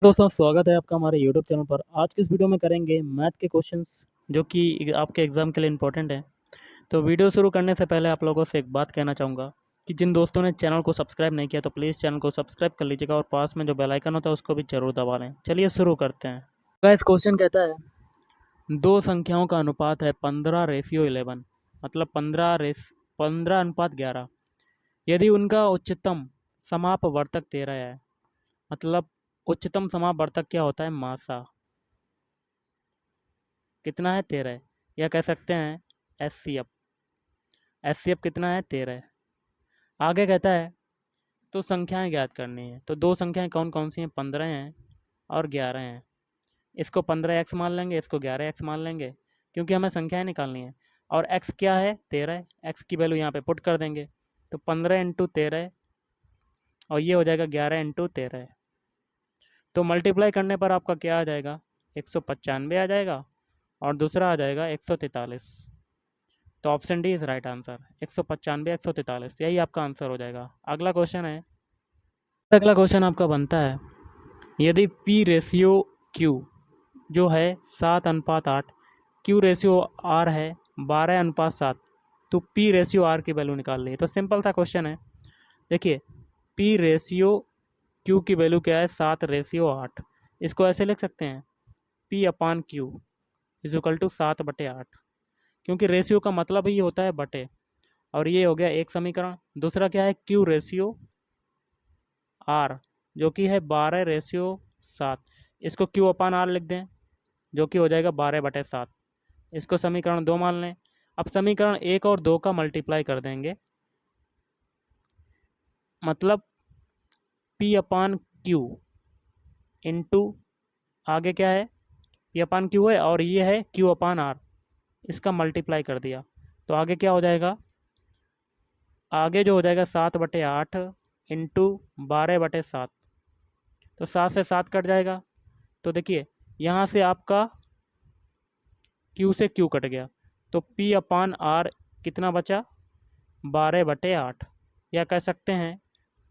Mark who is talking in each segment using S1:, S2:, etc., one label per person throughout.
S1: दोस्तों स्वागत है आपका हमारे यूट्यूब चैनल पर। आज की इस वीडियो में करेंगे मैथ के क्वेश्चंस जो कि आपके एग्ज़ाम के लिए इम्पोर्टेंट है। तो वीडियो शुरू करने से पहले आप लोगों से एक बात कहना चाहूँगा कि जिन दोस्तों ने चैनल को सब्सक्राइब नहीं किया तो प्लीज़ चैनल को सब्सक्राइब कर लीजिएगा और पास में जो बेल आइकन होता है उसको भी ज़रूर दबा लें। चलिए शुरू करते हैं। गाइस क्वेश्चन कहता है दो संख्याओं का अनुपात है 15:11, मतलब 15:11। यदि उनका उच्चतम समापवर्तक 13 है, मतलब उच्चतम समापवर्तक क्या होता है? मासा कितना है? 13। या कह सकते हैं एचसीएफ। एचसीएफ कितना है? 13। आगे कहता है तो संख्याएं ज्ञात करनी है। तो दो संख्याएं कौन कौन सी हैं? 15 हैं और 11 हैं। इसको 15x मान लेंगे, इसको 11x मान लेंगे, क्योंकि हमें संख्याएं निकालनी है। और x क्या है? 13। x की वैल्यू यहाँ पे पुट कर देंगे। तो 15 × 13 और ये हो जाएगा 11 × 13। तो मल्टीप्लाई करने पर आपका क्या आ जाएगा? 195 आ जाएगा और दूसरा आ जाएगा 143। तो option D is right answer. 195 143 यही आपका आंसर हो जाएगा। अगला क्वेश्चन है। अगला क्वेश्चन आपका बनता है यदि पी रेशियो क्यू जो है 7:8, क्यू रेशियो आर है 12:7, तो पी रेशियो आर की वैल्यू निकाल ली। तो सिंपल सा क्वेश्चन है। देखिए पी रेशियो क्यू की वैल्यू क्या है? 7:8। इसको ऐसे लिख सकते हैं P upon Q is equal to 7/8, क्योंकि रेशियो का मतलब ही होता है बटे। और ये हो गया एक समीकरण। दूसरा क्या है? क्यू रेशियो आर जो कि है 12:7। इसको क्यू अपान आर लिख दें जो कि हो जाएगा 12/7। इसको समीकरण 2 मान लें। अब समीकरण 1 और 2 का मल्टीप्लाई कर देंगे, मतलब पी अपान क्यू इंटू आगे क्या है? पी अपान क्यू है और ये है क्यू अपान आर। इसका मल्टीप्लाई कर दिया तो आगे क्या हो जाएगा? आगे जो हो जाएगा 7/8 इंटू 12/7। तो 7 से 7 कट जाएगा। तो देखिए यहाँ से आपका क्यू से क्यू कट गया, तो पी अपान आर कितना बचा? 12/8। या कह सकते हैं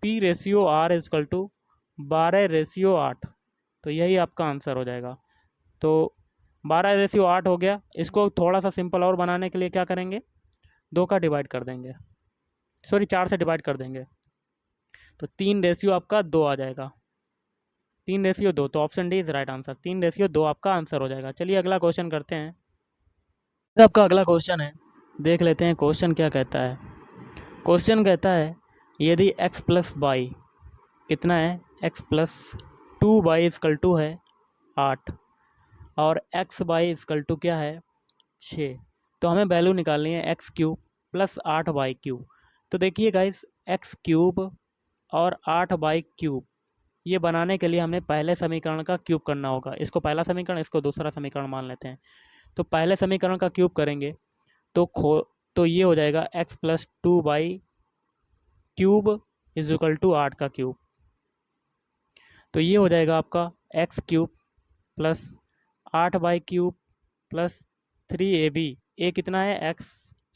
S1: P ratio R is equal to 12:8। तो यही आपका आंसर हो जाएगा। तो 12:8 हो गया। इसको थोड़ा सा सिंपल और बनाने के लिए क्या करेंगे? 2 का डिवाइड कर देंगे, सॉरी 4 से डिवाइड कर देंगे। तो 3 आपका 2 आ जाएगा। 3:2। तो option D is right answer. 3:2 आपका आंसर हो जाएगा। चलिए अगला क्वेश्चन करते हैं। आपका अगला क्वेश्चन है, देख लेते हैं क्वेश्चन क्या कहता है। क्वेश्चन कहता है यदि x प्लस वाई कितना है? x plus 2y is equal to है 8 और एक्स वाई इजकल टू क्या है? 6। तो हमें वैल्यू निकालनी है x cube plus 8y cube. तो देखिए गाइस एक्स क्यूब और 8y क्यूब ये बनाने के लिए हमने पहले समीकरण का क्यूब करना होगा। इसको पहला समीकरण, इसको दूसरा समीकरण मान लेते हैं। तो पहले समीकरण का क्यूब करेंगे तो तो ये हो जाएगा x plus 2y cube is equal to 8 का क्यूब। तो ये हो जाएगा आपका X cube plus 8y cube plus 3ab। A कितना है? x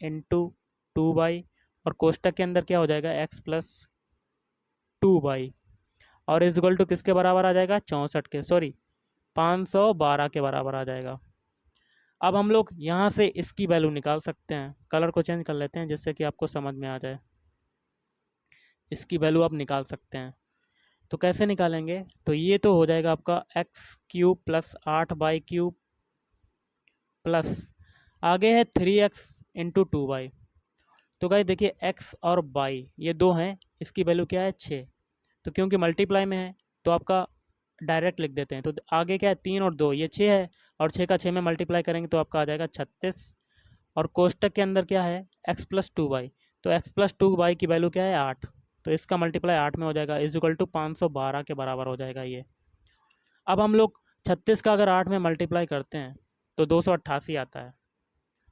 S1: इंटू 2y और कोष्टक के अंदर क्या हो जाएगा? x प्लस 2y और इज इक्वल टू किसके बराबर आ जाएगा? 64 के, सॉरी 512 के बराबर आ जाएगा। अब हम लोग यहाँ से इसकी वैल्यू निकाल सकते हैं। कलर को चेंज कर लेते हैं जिससे कि आपको समझ में आ जाए। इसकी वैल्यू आप निकाल सकते हैं। तो कैसे निकालेंगे? तो ये तो हो जाएगा आपका X cube plus 8y cube plus आगे है 3x इंटू 2y। तो गाइस देखिए x और y ये दो हैं, इसकी वैल्यू क्या है? 6। तो क्योंकि मल्टीप्लाई में है तो आपका डायरेक्ट लिख देते हैं। तो आगे क्या है? 3 और 2 ये 6 है और 6 का 6 में मल्टीप्लाई करेंगे तो आपका आ जाएगा 36। और कोष्टक के अंदर क्या है? x plus 2y। तो x प्लस 2y की वैल्यू क्या है? 8। तो इसका मल्टीप्लाई 8 में हो जाएगा इज इक्वल टू 512 के बराबर हो जाएगा ये। अब हम लोग 36 का अगर 8 में मल्टीप्लाई करते हैं तो 288 आता है।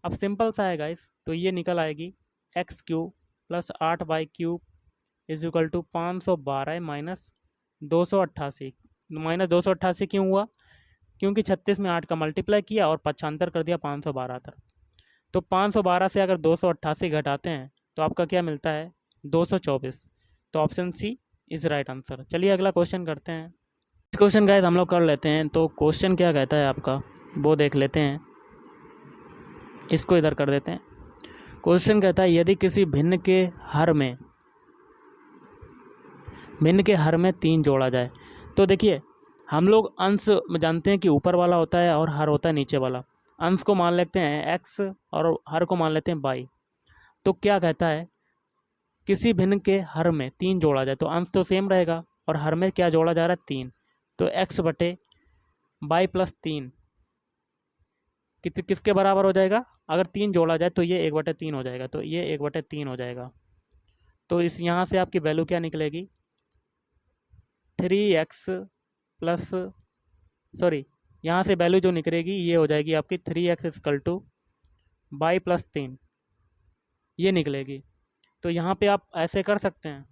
S1: अब सिंपल सा है गाइस, तो ये निकल आएगी X cube plus 8y cube is equal to 512 minus 288। Minus 288 क्यों हुआ? क्योंकि 36 में 8 का मल्टीप्लाई किया और पक्षांतर कर दिया 512 तक। तो 512 से अगर 288 घटाते हैं तो आपका क्या मिलता है? 224। तो option C is right answer. चलिए अगला क्वेश्चन करते हैं। इस क्वेश्चन गाइस हम लोग कर लेते हैं। तो क्वेश्चन क्या कहता है आपका वो देख लेते हैं। इसको इधर कर देते हैं। क्वेश्चन कहता है यदि किसी भिन्न के हर में 3 जोड़ा जाए। तो देखिए हम लोग अंश में जानते हैं कि ऊपर वाला होता है और हर होता है नीचे वाला। अंश को मान लेते हैं x और हर को मान लेते हैं y। तो क्या कहता है किसी भिन्न के हर में 3 जोड़ा जाए। तो अंश तो सेम रहेगा और हर में क्या जोड़ा जा रहा है 3। तो x बटे y प्लस 3 किसके बराबर हो जाएगा। अगर 3 जोड़ा जाए तो ये 1/3 हो जाएगा। तो ये 1/3 हो जाएगा। तो इस यहाँ से आपकी वैल्यू क्या निकलेगी 3x प्लस सॉरी यहाँ से वैल्यू जो निकलेगी ये हो जाएगी आपकी 3x equal to y plus 3 ये निकलेगी। तो यहाँ पे आप ऐसे कर सकते हैं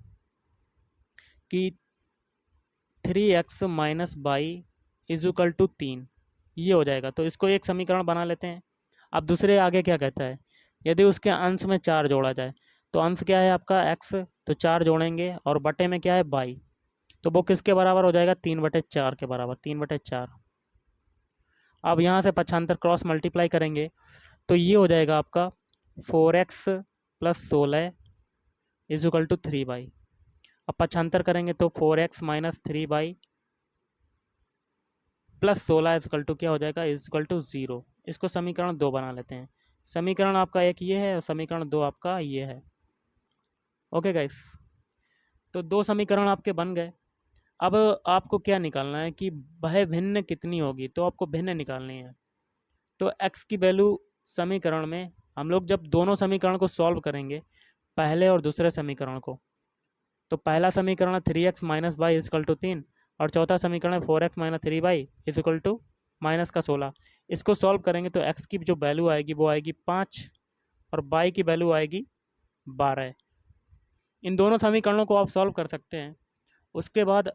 S1: कि 3x minus Y is equal to 3 ये हो जाएगा। तो इसको एक समीकरण बना लेते हैं। अब दूसरे आगे क्या कहता है यदि उसके अंश में 4 जोड़ा जाए। तो अंश क्या है आपका x तो 4 जोड़ेंगे और बटे में क्या है y। तो वो किसके बराबर हो जाएगा 3/4 के बराबर 3/4। अब यहाँ से पक्षांतर क्रॉस मल्टीप्लाई करेंगे तो ये हो जाएगा आपका 4x plus 16 is equal to 3y। अब पक्षांतर करेंगे तो 4x minus 3y plus 16 is equal to क्या हो जाएगा इज इक्वल टू 0। इसको समीकरण 2 बना लेते हैं। समीकरण आपका एक ये है और समीकरण 2 आपका ये है। ओके गाइस तो 2 समीकरण आपके बन गए। अब आपको क्या निकालना है कि वह भिन्न कितनी होगी। तो आपको भिन्न निकालनी है। तो x की वैल्यू समीकरण में हम लोग जब दोनों समीकरण को सॉल्व करेंगे पहले और दूसरे समीकरण को। तो पहला समीकरण है 3x minus Y is equal to 3 और चौथा समीकरण है 4x minus 3y is equal to minus का 16। इसको सॉल्व करेंगे तो x की जो वैल्यू आएगी वो आएगी 5 और y की वैल्यू आएगी 12। इन दोनों समीकरणों को आप सॉल्व कर सकते हैं। उसके बाद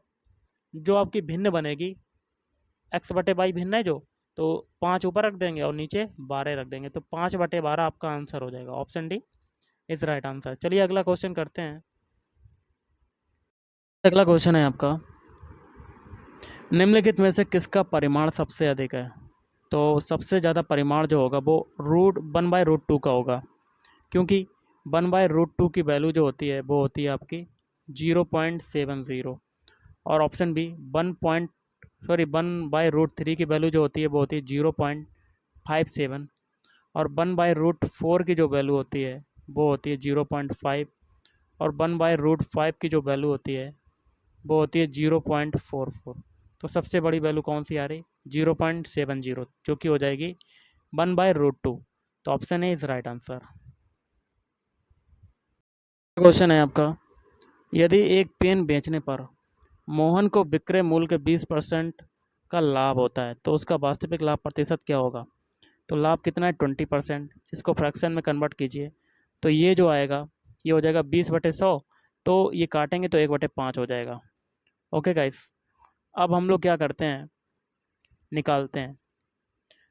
S1: जो आपकी भिन्न बनेगी x बटे वाई भिन्न है जो तो 5 ऊपर रख देंगे और नीचे 12 रख देंगे। तो 5/12 आपका आंसर हो जाएगा। Option D is right answer. चलिए अगला क्वेश्चन करते हैं। अगला क्वेश्चन है आपका निम्नलिखित में से किसका परिमाण सबसे अधिक है। तो सबसे ज़्यादा परिमाण जो होगा वो 1/√2 का होगा क्योंकि 1/√2 की वैल्यू जो होती है वो होती है आपकी 0.70 और ऑप्शन बी 1/√3 की वैल्यू जो होती है वो होती है 0.57 और 1/√4 की जो वैल्यू होती है वो होती है 0.5 और 1/√5 की जो वैल्यू होती है वो होती है 0.44। तो सबसे बड़ी वैल्यू कौन सी आ रही 0.70 जो कि हो जाएगी 1/√2। तो option A is right answer. Question है आपका यदि एक पेन बेचने पर मोहन को विक्रय मूल्य के 20% का लाभ होता है तो उसका वास्तविक लाभ प्रतिशत क्या होगा। तो लाभ कितना है 20%। इसको फ्रैक्शन में कन्वर्ट कीजिए तो ये जो आएगा ये हो जाएगा 20/100। तो ये काटेंगे तो 1/5 हो जाएगा। ओके गाइस अब हम लोग क्या करते हैं निकालते हैं।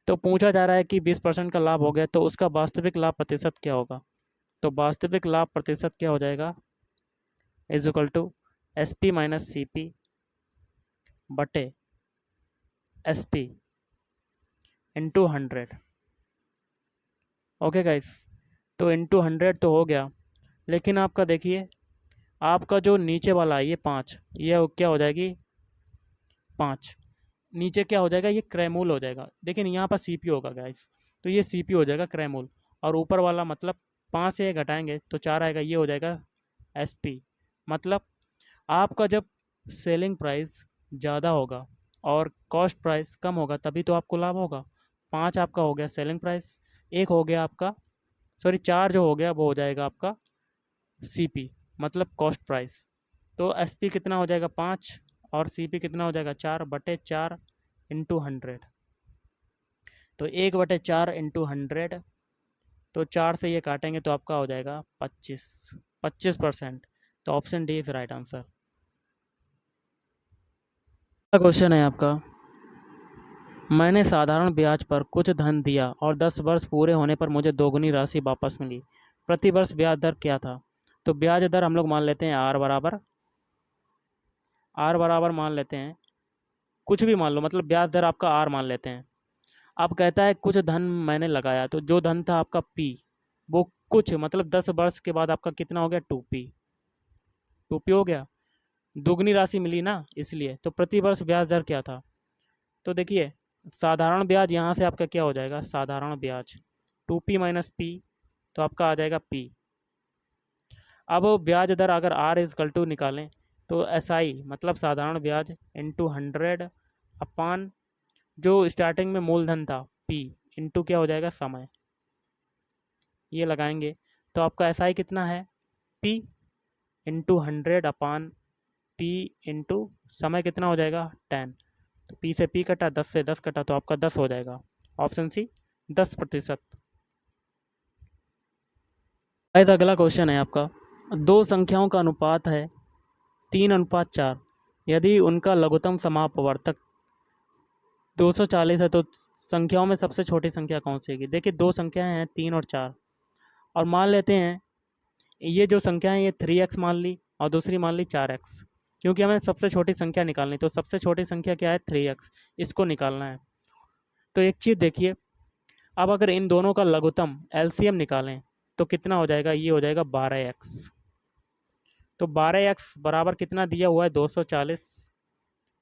S1: तो पूछा जा रहा है कि 20% का लाभ हो गया तो उसका वास्तविक लाभ प्रतिशत क्या होगा। तो वास्तविक लाभ प्रतिशत क्या हो जाएगा is equal to SP minus CP बटे SP इंटू 100। ओके गाइस तो इंटू 100 तो हो गया लेकिन आपका देखिए आपका जो नीचे वाला है ये 5 ये क्या हो जाएगी 5 नीचे क्या हो जाएगा ये क्रयमूल हो जाएगा। देखिए यहाँ पर CP होगा गाइस तो ये CP हो जाएगा क्रयमूल और ऊपर वाला मतलब 5 से घटाएंगे तो 4 आएगा ये हो जाएगा SP। मतलब आपका जब सेलिंग प्राइस ज़्यादा होगा और कॉस्ट प्राइस कम होगा तभी तो आपको लाभ होगा। 5 आपका हो गया सेलिंग प्राइस एक हो गया आपका 4 जो हो गया वो हो जाएगा आपका CP मतलब कॉस्ट प्राइस। तो SP कितना हो जाएगा 5 और CP कितना हो जाएगा 4/4 इंटू 100। तो 1/4 इंटू 100 तो 4 से ये काटेंगे तो आपका हो जाएगा 25%। तो option D is right answer. अगला क्वेश्चन है आपका मैंने साधारण ब्याज पर कुछ धन दिया और 10 वर्ष पूरे होने पर मुझे दोगुनी राशि वापस मिली। प्रति वर्ष ब्याज दर क्या था। तो ब्याज दर हम लोग मान लेते हैं आर बराबर मान लेते हैं कुछ भी मान लो, मतलब ब्याज दर आपका आर मान लेते हैं। अब कहता है कुछ धन मैंने लगाया, तो जो धन था आपका पी, वो कुछ मतलब 10 वर्ष के बाद आपका कितना हो गया, 2p। 2p हो गया, दुगनी राशि मिली ना इसलिए। तो प्रति वर्ष ब्याज दर क्या था, तो देखिए साधारण ब्याज यहाँ से आपका क्या हो जाएगा, साधारण ब्याज 2p माइनस पी, तो आपका आ जाएगा p। अब ब्याज दर अगर आर इजकल टू निकालें तो SI मतलब साधारण ब्याज इंटू 100 अपान जो स्टार्टिंग में मूलधन था P इंटू क्या हो जाएगा, समय। ये लगाएंगे तो आपका SI कितना है, P इंटू 100 अपान P इंटू समय कितना हो जाएगा, 10। तो P से P कटा, 10 से 10 कटा, तो आपका 10 हो जाएगा। Option C 10%। अगला क्वेश्चन है आपका, दो संख्याओं का अनुपात है 3:4। यदि उनका लघुत्तम समापवर्तक 240 है तो संख्याओं में सबसे छोटी संख्या कौन सी होगी। देखिए दो संख्याएं हैं 3 और 4, और मान लेते हैं ये जो संख्या है ये 3x मान ली और दूसरी मान ली 4x, क्योंकि हमें सबसे छोटी संख्या निकालनी, तो सबसे छोटी संख्या क्या है, 3x, इसको निकालना है। तो एक चीज़ देखिए, अब अगर इन दोनों का लघुत्तम LCM निकालें तो कितना हो जाएगा, ये हो जाएगा 12x। तो 12x बराबर कितना दिया हुआ है, 240।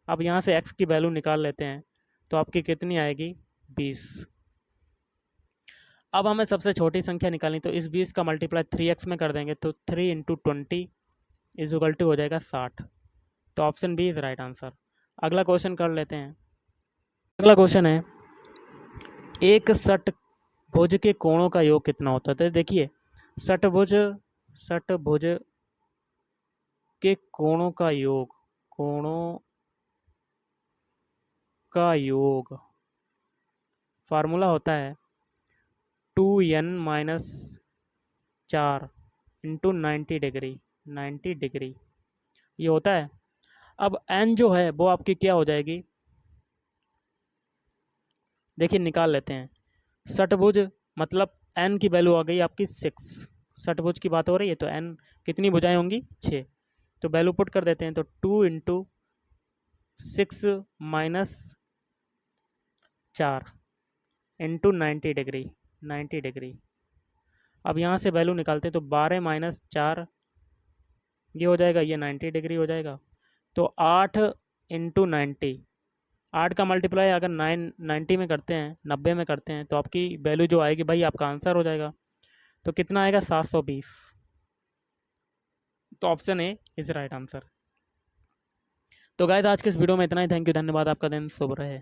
S1: अब यहाँ से x की वैल्यू निकाल लेते हैं तो आपकी कितनी आएगी, 20। अब हमें सबसे छोटी संख्या निकालनी, तो इस 20 का मल्टीप्लाई 3x में कर देंगे, तो 3 इंटू 20 इज इक्वल टू हो जाएगा 60। तो option B is right answer. अगला क्वेश्चन कर लेते हैं। अगला क्वेश्चन है, एक षटभुज के कोणों का योग कितना होता है। तो देखिए षटभुज के कोणों का योग, कोणों का योग फार्मूला होता है 2n minus 4 into 90 degree, 90 degree ये होता है। अब n जो है वो आपकी क्या हो जाएगी, देखिए निकाल लेते हैं। षटभुज मतलब n की वैल्यू आ गई आपकी 6, षटभुज की बात हो रही है तो n कितनी भुजाएं होंगी, 6। तो वैल्यू पुट कर देते हैं, तो 2 into 6 minus 4 into 90 degree, 90 degree. अब यहाँ से वैल्यू निकालते हैं, तो 12 माइनस 4 ये हो जाएगा, ये 90 डिग्री हो जाएगा। तो 8 इंटू 90, 8 का मल्टीप्लाई अगर 90 में करते हैं, 90 में करते हैं, तो आपकी वैल्यू जो आएगी भाई आपका आंसर हो जाएगा। तो कितना आएगा, 720। तो option A is right answer. तो गाइस आज के इस वीडियो में इतना ही। थैंक यू, धन्यवाद, आपका दिन शुभ रहे।